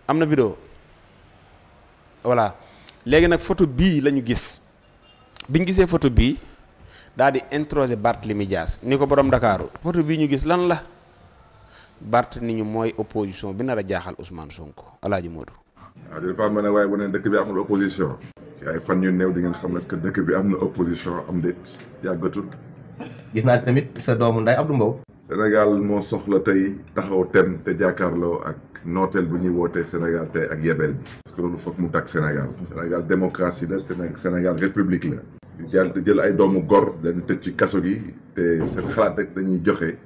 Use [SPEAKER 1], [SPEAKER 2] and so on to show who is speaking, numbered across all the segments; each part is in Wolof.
[SPEAKER 1] am na vidéo voilà léegi nag photo bii la ñu gis biñ gisee photo bii daal di introsé Barthélémy Dias ni ko borom Dakaaru photo bii ñu gis lan la Bart ni ñu mooy opposition bi nar a jaaxal Ousmane Sonko Alaaji Modou.
[SPEAKER 2] waaw dafa mel ne waaye bu ne dëkk bi amul opposition. ci ay fan yu néew di ngeen xam est-ce que dëkk bi am na opposition am déet yàggatul.
[SPEAKER 3] gis naa si tamit sa doomu nday Abdou Mbow.
[SPEAKER 2] Sénégal moo soxla tey taxaw tem te jàkkaarloo ak nooteel bu ñuy wootee Sénégal tey ak yebeel bi. parce que loolu foog mu takk Sénégal. Sénégal démocratie la te nag Sénégal république la. di jël ay doomu gor dañu tëj ci kaso gi te seen xalaat rek dañuy joxe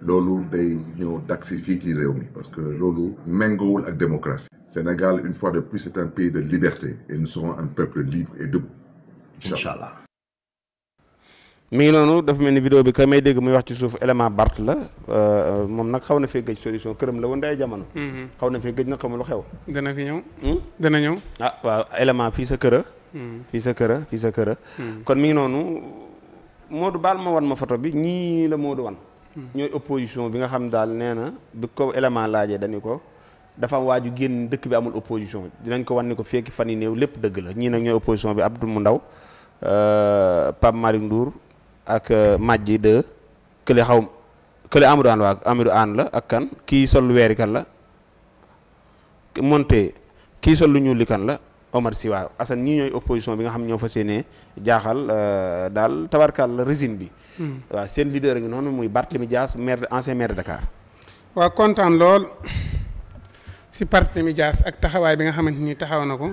[SPEAKER 2] loolu day ñëw dakk si fii ci réew mi parce que loolu méngoowul ak démocratie. Sénégal une fois de plus c'est un pays de liberté et nous serons un peuple libre et debout.
[SPEAKER 3] Inch'Allah.
[SPEAKER 1] mi ngi noonu dafa mel ni vidéo bi ka may dégg muy wax ci suuf élément Bart la moom nag xaw na fee gëj solution këram la woon day jamono. xaw na fee gëj nag xamul lu xew.
[SPEAKER 4] dana fi ñëw. dana ñëw.
[SPEAKER 1] ah waaw élément fii sa kër. fii sa kër. kon mi ngi noonu Modou baal ma wan ma photo bi ñii la Modou wan. ñooy opposition bi nga xam daal nee na bi ko élément laajee dañu ko dafa am waaju génn dëkk bi amul opposition dinañ ko wan ni ko fekki fan yi néew lépp dëgg la ñii nag ñooy opposition bi Abdou mu ndaw Pape Malick Ndour ak Madji de kële Amadou Anne waa Amadou Anne la ak kan kii sol lu weeri kan la monté kii sol lu ñuul li kan la Omar Sy waaw Assane ñii ñooy opposition bi nga xam ñoo fas yéenee jaaxal daal tabarkal la régime bi waaw seen leader a ngi noonu muy Barthélémy Dias ancien maire de Dakar.
[SPEAKER 4] waaw kontaan lool si Barthélémy Dias ak taxawaay bi nga xamante ni taxaw na ko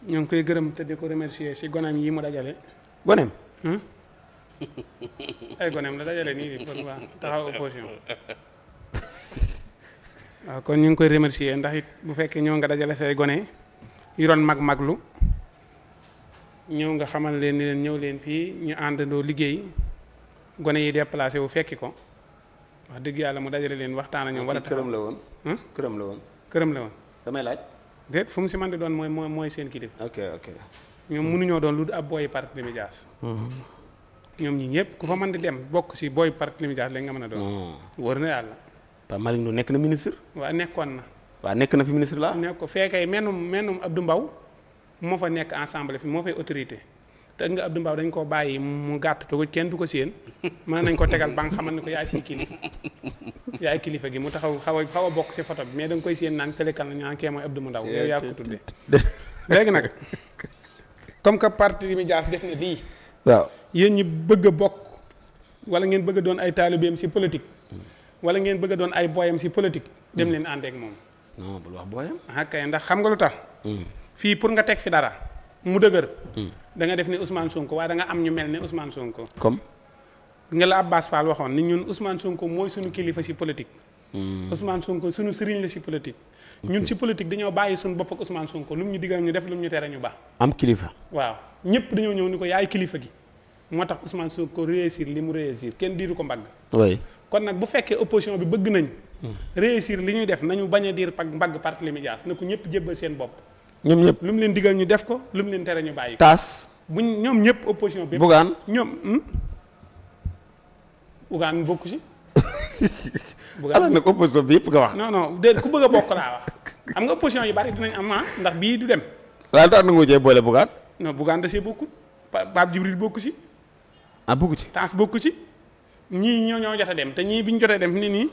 [SPEAKER 4] ñoo ngi koy gërëm te di ko remercier si gonam yi mu dajale.
[SPEAKER 1] goneem.
[SPEAKER 4] ay goneem la dajale nii di pour waa taxaw opposition waaw kon ñu ngi koy remercier ndax it bu fekkee ñëw nga dajale say gone yu doon maglu ñëw nga xamal leen ni leen ñëw leen fii ñu àndandoo liggéey gone yi déplacé wu fekki ko wax dëgg yàlla mu dajale leen waxtaan ak ñoom. wala
[SPEAKER 1] këram la woon. këram la woon.
[SPEAKER 4] këram la woon.
[SPEAKER 1] damay laaj.
[SPEAKER 4] déet fu mu si man di doon mooy seen kilifa.
[SPEAKER 1] ok
[SPEAKER 4] ñoom mënuñoo doon lu ab booy Barthélémy Dias. ñoom ñi ñëpp ku fa mën di dem bokk si booy Barthélémy Dias lañ nga mën a doon. wóor na yàlla.
[SPEAKER 1] Pape Malick Ndour nekk na ministre.
[SPEAKER 4] waaw nekkoon na.
[SPEAKER 1] waaw nekk na fi ministre la.
[SPEAKER 4] nekk ko fekkee mennum Abdou Mbow moo fa nekk ensemble fi moo fay autorité te nga Abdou Mbow dañ koo bàyyi mu gàtt te kenn du ko séen mën nañ ko tegal ba nga xamal ne ko yaay si kilifa yaay kilifa gi mu taxaw xaw a bokk si photo bi mais da nga koy séen naan télé-kal na ñu naan kee mooy Abdou Mbow yow yaa ko tuddee léegi nag comme que Barthélémy Dias def na lii
[SPEAKER 1] waaw
[SPEAKER 4] yéen ñi bëgg a bokk wala ngeen bëgg a doon ay taalibeem si politique wala ngeen bëgg a doon ay booyam si politique dem leen ànd ak moom.
[SPEAKER 1] non bul wax booyam.
[SPEAKER 4] ah kay ndax xam nga lu tax. fii pour nga teg fi dara mu dëgër. da nga def ni Ousmane Sonko waaye da nga am ñu mel ne Ousmane Sonko.
[SPEAKER 1] comme.
[SPEAKER 4] nga la Abbas Fall waxoon ni ñun Ousmane Sonko mooy suñu kilifa si politique. Ousmane Sonko suñu sëriñ la si politique. ñun si politique dañoo bàyyi suñu bopp ak Ousmane Sonko lu mu ñu digal ñu def lu mu ñu tere ñu baax.
[SPEAKER 1] am kilifa.
[SPEAKER 4] waaw ñëpp dañoo ñëw ni ko yaay kilifa gi moo tax Ousmane Sonko réussir li mu réussir kenn diiru ko mbagg.
[SPEAKER 1] oui.
[SPEAKER 4] kon nag bu fekkee opposition bi bëgg nañ réussir li ñuy def nañu bañ a diir mbagg Barthélémy Dias na ko ñëpp jébbal seen bopp.
[SPEAKER 1] ñoom ñëpp
[SPEAKER 4] lu mu leen digal ñu def ko lu mu leen tere ñu bàyyi ko.
[SPEAKER 1] taas.
[SPEAKER 4] buñ ñoom ñëpp opposition bi.
[SPEAKER 1] Bougane
[SPEAKER 4] ñoom. Bougane bokku si.
[SPEAKER 1] ala nag opposition bi yëpp nga wax.
[SPEAKER 4] non déedéet ku bëgg a bokk laa wax xam nga opposition yi bari dinañ am ndax bii du dem.
[SPEAKER 1] waaye tax na nga cee boole Bougane.
[SPEAKER 4] non Bougane da see bokkul Pape Djibril bokku si.
[SPEAKER 1] ah bokku ci.
[SPEAKER 4] taas bokku ci. ñii ñoo jot a dem te ñii bi ñu jotee dem ni nii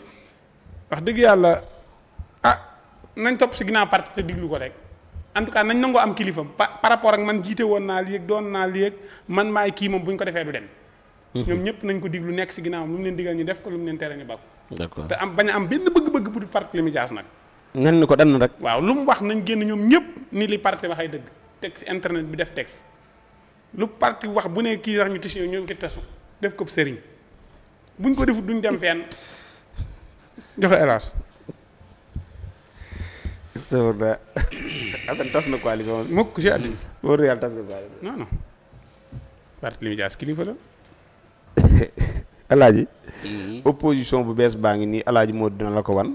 [SPEAKER 4] wax dëgg yàlla nañ topp si ginnaaw parti te diglu ko rek en tout cas nañ nangoo am kilifa par rapport ak man jiite woon naa lii ak doon naa lii ak man maay kii moom bu ñu ko defee du dem. ñoom ñëpp nañ ko diglu nekk si ginnaaw lu mu leen digal ñu def ko lu mu leen tere ñu bàkku.
[SPEAKER 1] d'accord
[SPEAKER 4] te bañ a am benn bëgg-bëgg pour Barthélémy Dias nag.
[SPEAKER 1] nan ni ko dann rek.
[SPEAKER 4] waaw lu mu wax nañ génn ñoom ñëpp ni li parti waxay dëgg teg si internet bi def texte lu parti wax bu ne kii sax ñu tisi ñu fi tasu def ko sëriñ buñ ko defut duñ dem fenn joxe hélas.
[SPEAKER 1] sëñ bi Assane tas na coalition.
[SPEAKER 4] mukk si àddina.
[SPEAKER 1] wóor na yàlla tas na coalition.
[SPEAKER 4] non Barthélémy Dias kilifa la.
[SPEAKER 1] Alaaji. opposition bu bees baa ngi nii Alaaji moo dina la ko wan.